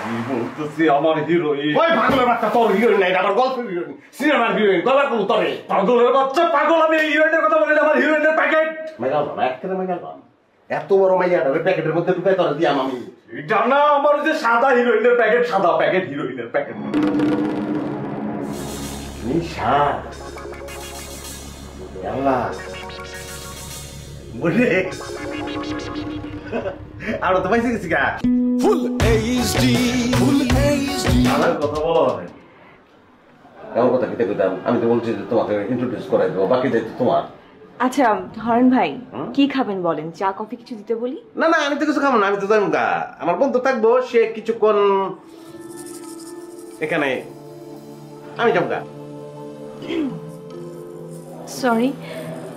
আমি বলতেছি আমার হিরোইন। ওই পাগলের বাচ্চা, তোর হিরোইন নাই, আমার গল্পের হিরোইন, সিনেমার হিরোইন, গলার কোনো তরে। পাগলের বাচ্চা, পাগল, আমি এই হিরোইনের কথা বলি না, আমার হিরোইনের প্যাকেট। মেগাল বাম, একবারে মেগাল বাম। এত বড় মাইয়াটা ওই প্যাকেটের মধ্যে ঢুকাই তোরা দিয়াম আমি। এটা না, আমার যে সাদা হিরোইনের প্যাকেট, সাদা প্যাকেট, হিরোইনের প্যাকেট। নিশা আল্লাহ বলে আর তো পাইছে গেছি গা ফুল এইচডি, ফুল এইচডি। আমার কথা বলো না, এমন কথা কিতে কইতাম। আমি তো বলছি যে তোমাকে ইন্ট্রোডিউস করাই দেবো, বাকি দায়িত্ব তোমার। আচ্ছা হরেন ভাই, কি খাবেন বলেন? চা কফি কিছু দিতে বলি? না না, আমি তো কিছু খাবো না, আমি তো যাইম গা। আমার বন্ধু থাকবো, সে কিছুক্ষণ এখানে, আমি যাবো গা। সরি,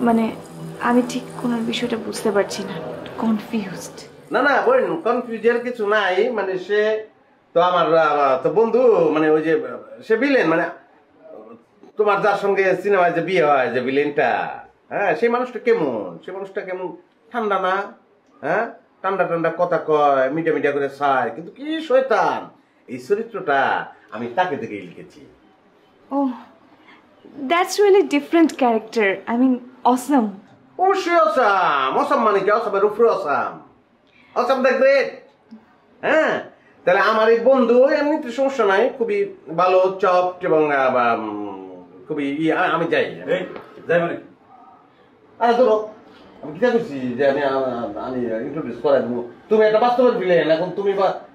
মানে আমি ঠিক কোন বিষয়টা বুঝতে পারছি না, কনফিউজড। না না বোন, কনফিউজের কিছু নাই। মানে সে তো আমার তো বন্ধু, মানে ওই যে সে ভিলেন, মানে তোমার যার সঙ্গে সিনেমায় যে বিয়ে হয়, যে ভিলেনটা, হ্যাঁ, সেই মানুষটা কেমন? সেই মানুষটা কেমন? ঠান্ডা না? হ্যাঁ, ঠান্ডা ঠান্ডা কথা কয়, মিডিয়া মিডিয়া করে চায়, কিন্তু কি শয়তান। এই চরিত্রটা আমি তাকে দেখেই লিখেছি। Oh, that's really different character. I mean, awesome. অবশ্যই অসাম। অসাম মানে কি? অসামের উপরে অসাম। Awesome the great. হ্যাঁ, তাহলে আমার এই বন্ধু এমনিতে সমস্যা নাই, খুবই ভালো চপ এবং খুবই আমি যাই যাই মানে। আরে ধরো, আমি কি করছি যে আমি ইন্ট্রোডিউস করাই দেবো। তুমি একটা বাস্তবের ভিলেন, এখন তুমি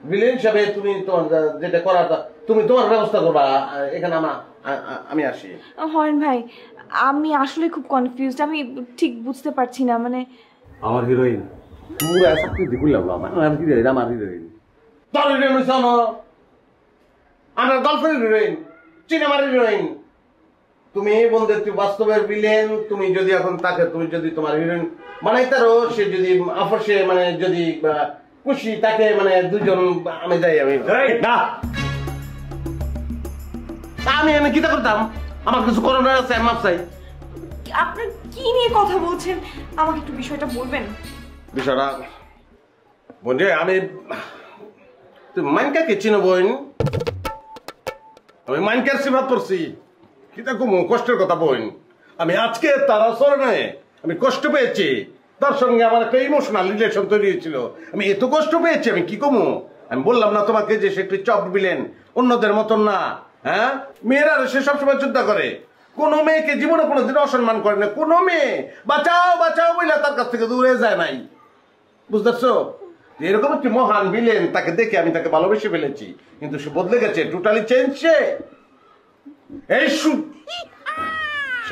ভিলেন হিসাবে তুমি তোমার যেটা করার তুমি তোমার ব্যবস্থা করবা। এখানে আমি আসি। হরেন ভাই, আমি আসলে খুব কনফিউজড, আমি ঠিক বুঝতে পারছি না। মানে আমার হিরোইন পুরো চাকরি দিলাম না, আমার হিরোইন, আমার হিরোইন। তোর হিরোইন হইছ না, আমার গার্লফ্রেন্ড হিরোইন, সিনেমার হিরোইন। তুমি বন্ধু বাস্তবের ভিলেন, তুমি যদি এখন তাকে, তুমি যদি তোমার হিরোইন বানাইতারো, সে যদি আফসে মানে যদি খুশি তাকে, মানে দুজন আমি যাই। আমি না, আমি এনে কিতা করতাম? আমার কিছু করোনার আছে, আমি মাপ চাই। আপনি কি নিয়ে কথা বলছেন? আমাকে একটু বিষয়টা বলবেন? বিষয়টা বন্ধু, আমি তুই মাইনকাকে চিনো বোন? আমি মাইনকার সিফাত করছি। কিতা কমু কষ্টের কথা বোন। আমি আজকে তারা চরণে আমি কষ্ট পেয়েছি, তার সঙ্গে আমার একটা ইমোশনাল রিলেশন তৈরি হয়েছিল। আমি এত কষ্ট পেয়েছি, আমি কি কমু? আমি বললাম না তোমাকে যে সে একটু চপ বিলেন, অন্যদের মতন না। হ্যাঁ, মেয়েরা সে সবসময় যুদ্ধ করে, কোনো মেয়েকে জীবনে কোনোদিন অসম্মান করে না। কোনো মেয়ে বাঁচাও বাঁচাও বলে তার কাছ থেকে দূরে যায় নাই, বুঝতে পারছো? এরকম একটি মহান ভিলেন, তাকে দেখে আমি তাকে ভালোবেসে ফেলেছি, কিন্তু সে বদলে গেছে, টোটালি চেঞ্জ। সে এই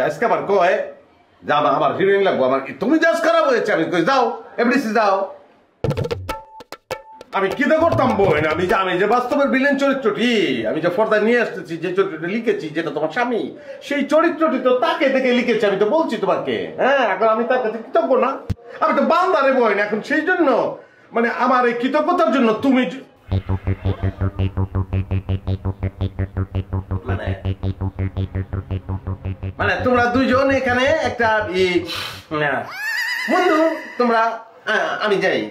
আজকে আবার কয় যে আমার হিরোইন লাগবো, আমার তুমি জাজ খারাপ হয়েছে। আমি কই যাও এমডিসি যাও। আমি কি করতাম বোন? আমি যে বাস্তবের ভিলেন চরিত্রটি আমি যে পর্দায় নিয়ে আসতেছি, যে চরিত্রটি লিখেছি, যেটা তোমার স্বামী, সেই চরিত্রটি তো তাকে দেখে লিখেছি। আমি তো বলছি তোমাকে, হ্যাঁ, এখন আমি তার কাছে কৃতজ্ঞ না? আমি তো বান্দারে বোন। এখন সেই জন্য মানে আমার এই কৃতজ্ঞতার জন্য তুমি মানে তোমরা দুইজন এখানে একটা বন্ধু, তোমরা আমি যাই।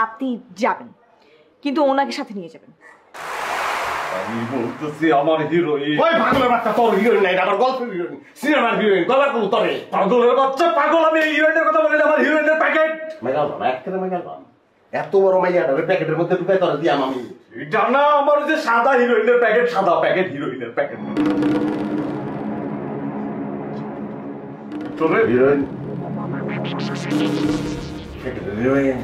আপনি যাবেন, কিন্তু ওনাকে সাথে নিয়ে যাবেন। আমি বলতেছি আমার হিরোইন। ওই পাগলের বাচ্চা, তোর হিরোইন নাই, আমার গল্পের হিরোইন, সিনেমার হিরোইন, গলার কোনো তরে। পাগলের বাচ্চা, পাগল, আমি এই হিরোইনের কথা বলি না, আমার হিরোইনের প্যাকেট। মেগাল বাম, একবারে মেগাল বাম। এত বড় মাইয়াটা ওই প্যাকেটের মধ্যে ঢুকাই তোরা দিয়াম আমি। এটা না, আমার যে সাদা হিরোইনের প্যাকেট, সাদা প্যাকেট, হিরোইনের প্যাকেট। তোর হিরোইন, হিরোইন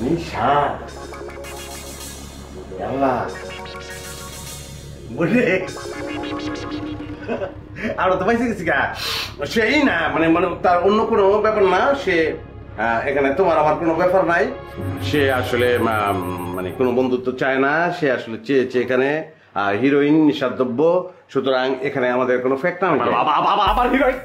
নিশা আল্লাহ বলে আর তো পাইছে গেছি গা। সেই না, মানে মানে তার অন্য কোনো ব্যাপার না। সে এখানে তোমার আমার কোনো ব্যাপার নাই। সে আসলে মানে কোনো বন্ধুত্ব চায় না। সে আসলে চেয়েছে এখানে হিরোইন, নিঃসাদ্রব্য। সুতরাং এখানে আমাদের কোনো ফ্যাক্ট না। আবার হিরোইন